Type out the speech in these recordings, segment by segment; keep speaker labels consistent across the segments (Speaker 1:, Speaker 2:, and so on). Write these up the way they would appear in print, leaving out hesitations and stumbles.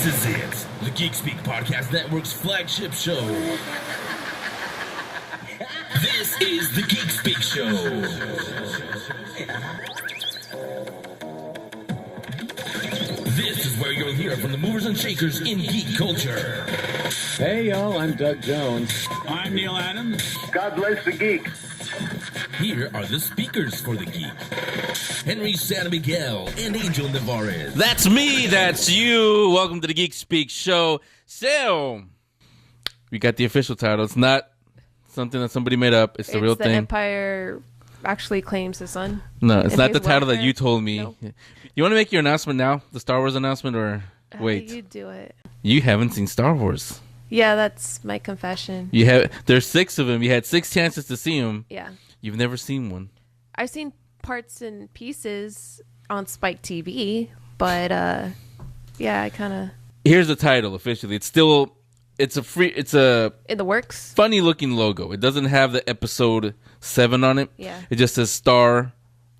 Speaker 1: This is it, the Geek Speak Podcast Network's flagship show. This is the Geek Speak Show. This is where you'll hear from the movers and shakers in geek culture.
Speaker 2: Hey, y'all, I'm Doug Jones.
Speaker 3: I'm Neil Adams.
Speaker 4: God bless the geek.
Speaker 1: Here are the speakers for the geek. Henry San Miguel and Angel Navarez.
Speaker 5: That's me, that's you. Welcome to the Geek Speak Show. So, we got the official title. It's not something that somebody made up. It's the real thing.
Speaker 6: Empire actually claims the sun.
Speaker 5: No, it's not the title that you told me.
Speaker 6: Nope.
Speaker 5: You want to make your announcement now? The Star Wars announcement, or wait?
Speaker 6: You do it.
Speaker 5: You haven't seen Star Wars.
Speaker 6: Yeah, that's my confession.
Speaker 5: There's 6 of them. You had 6 chances to see them.
Speaker 6: Yeah.
Speaker 5: You've never seen one.
Speaker 6: I've seen parts and pieces on Spike TV, but yeah, I kind of...
Speaker 5: Here's the title officially. It's a
Speaker 6: In the works?
Speaker 5: funny looking logo. It doesn't have the episode 7 on it.
Speaker 6: Yeah.
Speaker 5: It just says Star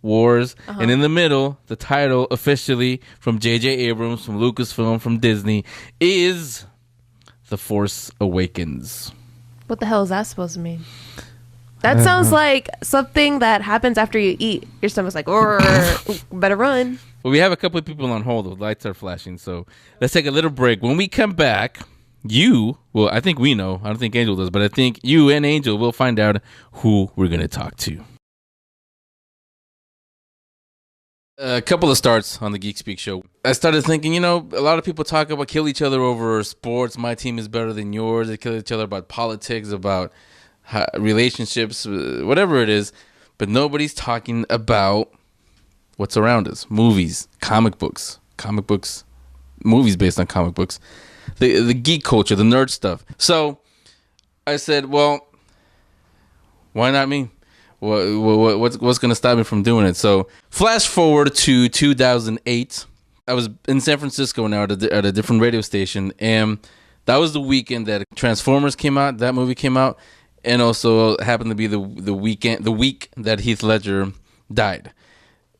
Speaker 5: Wars. And in the middle, the title officially from J.J. Abrams, from Lucasfilm, from Disney, is The Force Awakens.
Speaker 6: What the hell is that supposed to mean? That sounds like something that happens after you eat. Your stomach's like, better run.
Speaker 5: Well, we have a couple of people on hold. The lights are flashing, so let's take a little break. When we come back, I think we know. I don't think Angel does, but I think you and Angel will find out who we're going to talk to. A couple of starts on the Geek Speak Show. I started thinking, a lot of people kill each other over sports. My team is better than yours. They kill each other about politics, about relationships, whatever it is. But nobody's talking about what's around us. Movies, comic books, movies based on comic books. The geek culture, the nerd stuff. So I said, well, why not me? What's going to stop me from doing it? So flash forward to 2008. I was in San Francisco now at a different radio station, and that was the weekend that Transformers came out. That movie came out, and also happened to be the week that Heath Ledger died.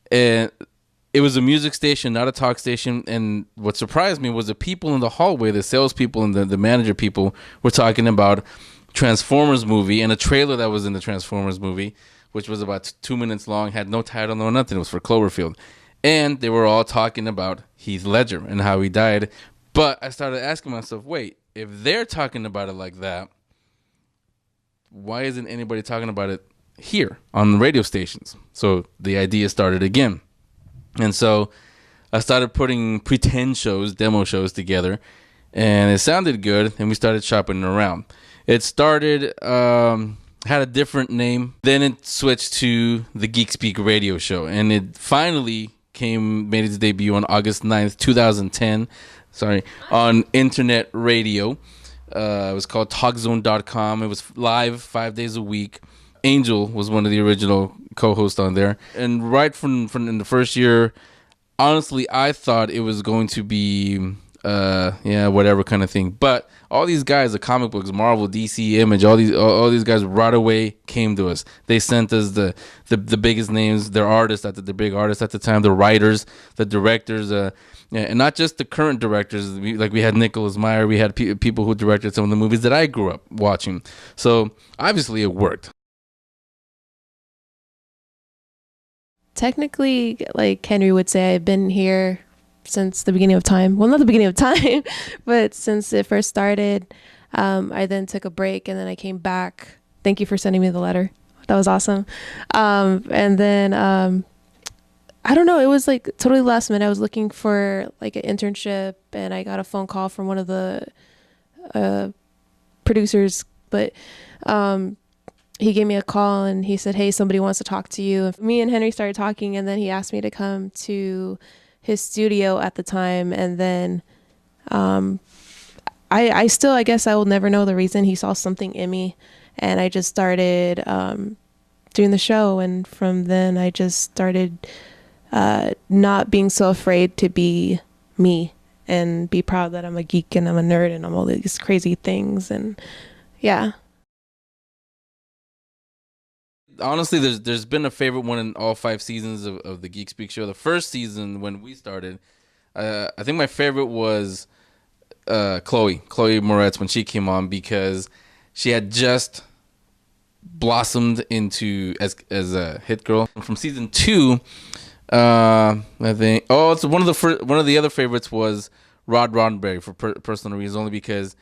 Speaker 5: And it was a music station, not a talk station. And what surprised me was the people in the hallway, the salespeople and the manager people, were talking about Transformers movie and a trailer that was in the Transformers movie, which was about 2 minutes long, had no title, no nothing. It was for Cloverfield. And they were all talking about Heath Ledger and how he died. But I started asking myself, wait, if they're talking about it like that, why isn't anybody talking about it here on the radio stations? So the idea started again. And so I started putting pretend shows, demo shows together, and it sounded good, and we started shopping around. It started, had a different name. Then it switched to the Geek Speak radio show, and it finally made its debut on August 9th, 2010, on internet radio. It was called TalkZone.com. It was live 5 days a week. Angel was one of the original co-hosts on there. And right from in the first year, honestly, I thought it was going to be, whatever kind of thing. But all these guys, the comic books, Marvel, DC, Image, all these guys right away came to us. They sent us the biggest names, their artists, the big artists at the time, the writers, the directors, and not just the current directors. We had Nicholas Meyer. We had people who directed some of the movies that I grew up watching. So obviously it worked.
Speaker 6: Technically, like Henry would say, I've been here since the beginning of time. Well, not the beginning of time, but since it first started. I then took a break, and then I came back. Thank you for sending me the letter. That was awesome. And then, I don't know, it was like totally last minute. I was looking for like an internship, and I got a phone call from one of the producers, but he gave me a call and he said, hey, somebody wants to talk to you. Me and Henry started talking, and then he asked me to come to his studio at the time. And then I guess I will never know the reason. He saw something in me, and I just started doing the show. And from then I just started not being so afraid to be me and be proud that I'm a geek and I'm a nerd and I'm all these crazy things. And yeah.
Speaker 5: Honestly, there's been a favorite one in all 5 seasons of the Geek Speak Show. The first season when we started, I think my favorite was Chloe Moretz when she came on because she had just blossomed into as a hit girl from season 2. I think. Oh, it's one of the other favorites was Rod Roddenberry for personal reasons, only because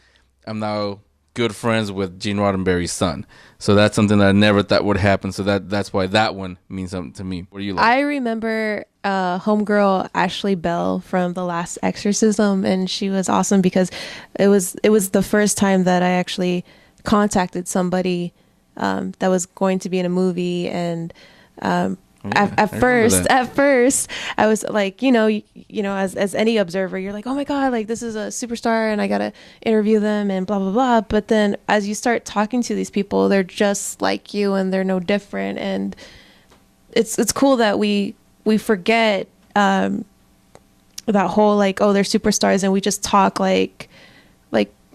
Speaker 5: I'm now good friends with Gene Roddenberry's son. So that's something that I never thought would happen. So that's why that one means something to me. What do you like?
Speaker 6: I remember homegirl Ashley Bell from The Last Exorcism, and she was awesome because it was the first time that I actually contacted somebody that was going to be in a movie, and at first I was like, as any observer, you're like, oh my god, like this is a superstar and I gotta interview them and blah blah blah. But then as you start talking to these people, they're just like you and they're no different, and it's cool that we forget that whole like, oh, they're superstars, and we just talk like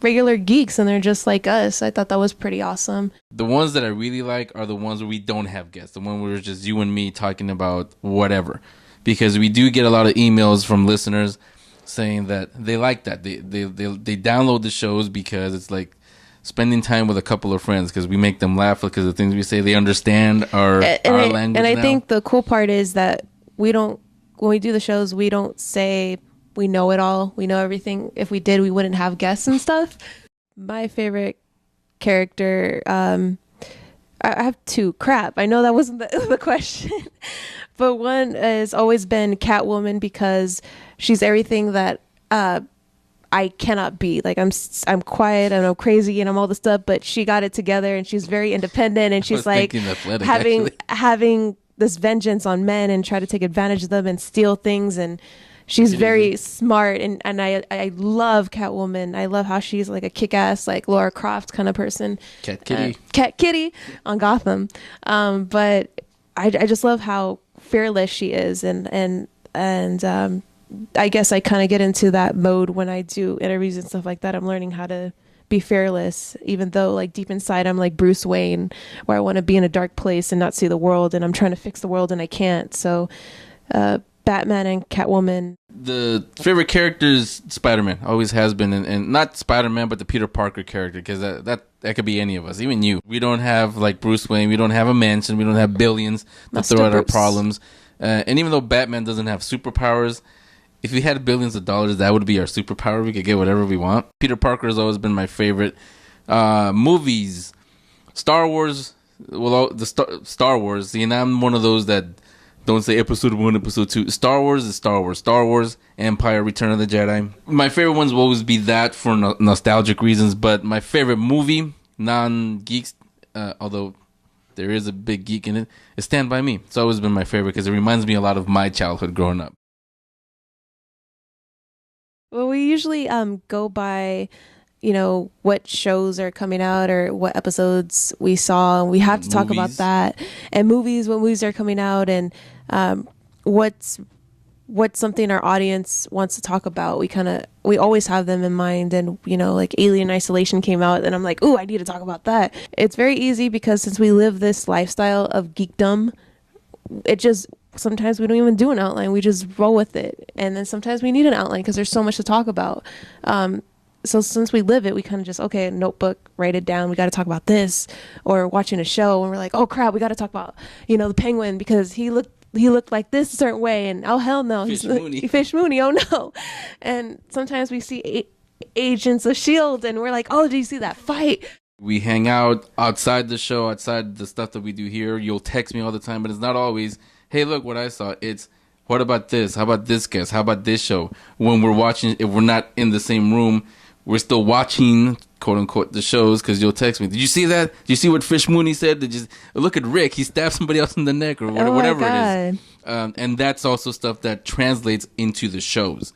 Speaker 6: regular geeks and they're just like us. I thought that was pretty awesome.
Speaker 5: The ones that I really like are the ones where we don't have guests, the one where it's just you and me talking about whatever, because we do get a lot of emails from listeners saying that they like that. They download the shows because it's like spending time with a couple of friends, because we make them laugh because the things we say, they understand our language. And
Speaker 6: I think the cool part is that when we do the shows, we don't say we know it all. We know everything. If we did, we wouldn't have guests and stuff. My favorite character, I have two. Crap, I know that wasn't the question. But one has always been Catwoman, because she's everything that I cannot be. Like I'm quiet and I'm crazy and I'm all the stuff, but she got it together and she's very independent, and she's like having this vengeance on men and try to take advantage of them and steal things, and she's very smart, and I love Catwoman. I love how she's like a kick-ass, like Laura Croft kind of person. Cat Kitty on Gotham. But I just love how fearless she is, and I guess I kind of get into that mode when I do interviews and stuff like that. I'm learning how to be fearless, even though like deep inside I'm like Bruce Wayne, where I want to be in a dark place and not see the world, and I'm trying to fix the world and I can't. So Batman and Catwoman.
Speaker 5: The favorite character is Spider-Man, always has been, and not Spider-Man, but the Peter Parker character, because that could be any of us, even you. We don't have like Bruce Wayne, we don't have a mansion, we don't have billions to throw at our problems, and even though Batman doesn't have superpowers, if we had billions of dollars, that would be our superpower. We could get whatever we want. Peter Parker has always been my favorite. Movies, Star Wars. Well, Star Wars. And I'm one of those that don't say episode 1, episode 2. Star Wars is Star Wars. Star Wars, Empire, Return of the Jedi. My favorite ones will always be that for nostalgic reasons. But my favorite movie, non-geeks, although there is a big geek in it, is Stand By Me. It's always been my favorite because it reminds me a lot of my childhood growing up.
Speaker 6: Well, we usually go by, what shows are coming out or what episodes we saw. We have to talk about that. And what movies are coming out, and what's something our audience wants to talk about. We always have them in mind. And, like Alien Isolation came out, and I'm like, ooh, I need to talk about that. It's very easy because since we live this lifestyle of geekdom, sometimes we don't even do an outline. We just roll with it. And then sometimes we need an outline because there's so much to talk about. So since we live it, we kind of just, okay, notebook, write it down. We got to talk about this. Or watching a show and we're like, oh crap, we got to talk about, the penguin because he looked like this a certain way. And oh, hell no. Fish Mooney. Oh no. And sometimes we see Agents of S.H.I.E.L.D. and we're like, oh, did you see that fight?
Speaker 5: We hang out outside the show, outside the stuff that we do here. You'll text me all the time, but it's not always, hey, look what I saw. It's, what about this? How about this guest? How about this show? When we're watching, if we're not in the same room, we're still watching, quote unquote, the shows, because you'll text me. Did you see that? Did you see what Fish Mooney said? Did you look at Rick? He stabbed somebody else in the neck, or whatever it is. And that's also stuff that translates into the shows.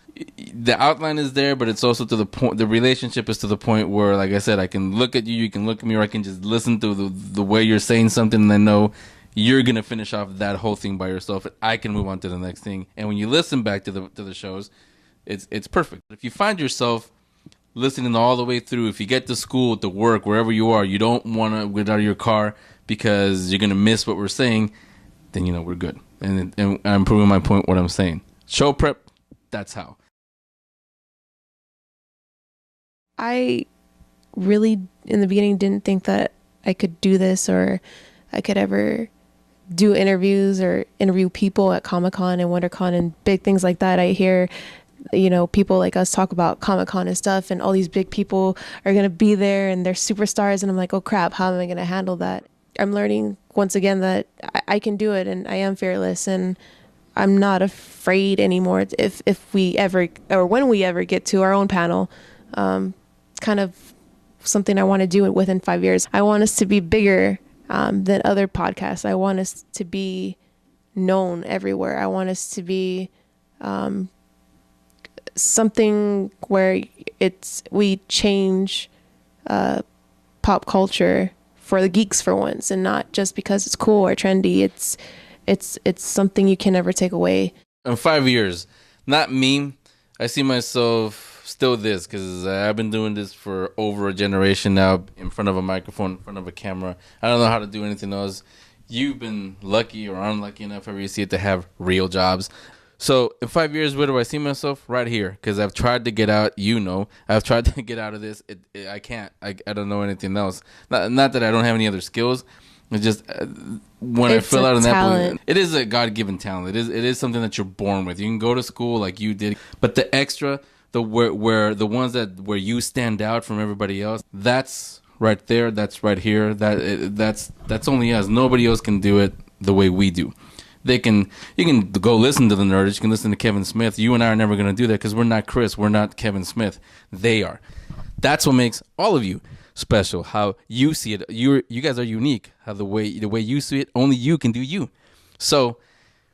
Speaker 5: The outline is there, but it's also to the point. The relationship is to the point where, like I said, I can look at you, you can look at me, or I can just listen to the way you're saying something, and I know you're gonna finish off that whole thing by yourself, and I can move on to the next thing. And when you listen back to the shows, it's perfect. If you find yourself listening all the way through, if you get to school, to work, wherever you are, you don't want to get out of your car because you're gonna miss what we're saying, then we're good. And I'm proving my point. What I'm saying, show prep. That's how.
Speaker 6: I really, in the beginning, didn't think that I could do this or I could ever do interviews or interview people at Comic-Con and WonderCon and big things like that. I hear, people like us talk about Comic-Con and stuff, and all these big people are going to be there and they're superstars. And I'm like, oh crap, how am I going to handle that? I'm learning once again that I can do it, and I am fearless, and I'm not afraid anymore. If we ever, or when we ever get to our own panel, kind of something I want to do within 5 years. I want us to be bigger than other podcasts. I want us to be known everywhere. I want us to be something where we change pop culture for the geeks for once, and not just because it's cool or trendy. It's something you can never take away.
Speaker 5: In 5 years, not me. I see myself still this, because I've been doing this for over a generation now, in front of a microphone, in front of a camera. I don't know how to do anything else. You've been lucky or unlucky enough, however you see it, to have real jobs. So in 5 years, where do I see myself? Right here, because I've tried to get out. I've tried to get out of this. I can't. I don't know anything else. Not that I don't have any other skills. It's just when I fill out an application, it is a God-given talent. It is something that you're born with. You can go to school like you did, but the extra, where the ones where you stand out from everybody else, that's right there. That's right here. That's only us. Nobody else can do it the way we do. You can go listen to the Nerds. You can listen to Kevin Smith. You and I are never going to do that because we're not Chris. We're not Kevin Smith. They are. That's what makes all of you special. How you see it. You guys are unique. How the way you see it, only you can do you. So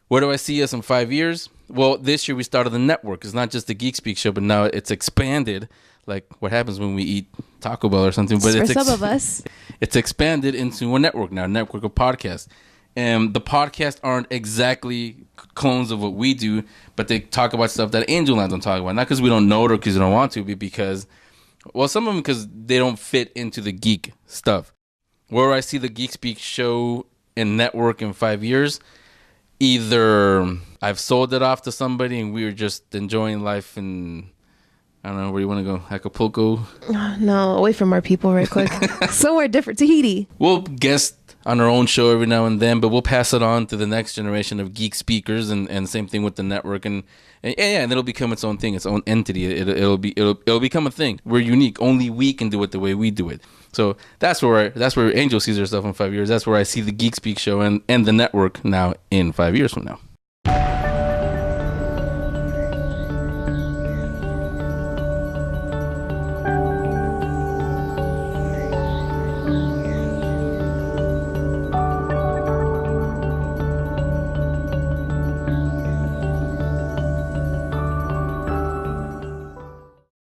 Speaker 5: where do I see us in 5 years? Well, this year we started the network. It's not just the Geek Speak show, but now it's expanded. Like what happens when we eat Taco Bell or something. But
Speaker 6: for some of us,
Speaker 5: it's expanded into a network now, a network of podcasts. And the podcasts aren't exactly clones of what we do, but they talk about stuff that Angel Land don't talk about. Not because we don't know it or because we don't want to, but because, well, some of them because they don't fit into the geek stuff. Where I see the Geek Speak show and network in 5 years, either I've sold it off to somebody and we're just enjoying life in, I don't know, where you want to go? Acapulco?
Speaker 6: No, away from our people right quick. Somewhere different. Tahiti.
Speaker 5: We'll guest on our own show every now and then, but we'll pass it on to the next generation of geek speakers, and same thing with the network, and it'll become its own thing, its own entity. It'll become a thing. We're unique. Only we can do it the way we do it. So that's where Angel sees herself in 5 years. That's where I see the Geek Speak show and the network now in 5 years from now.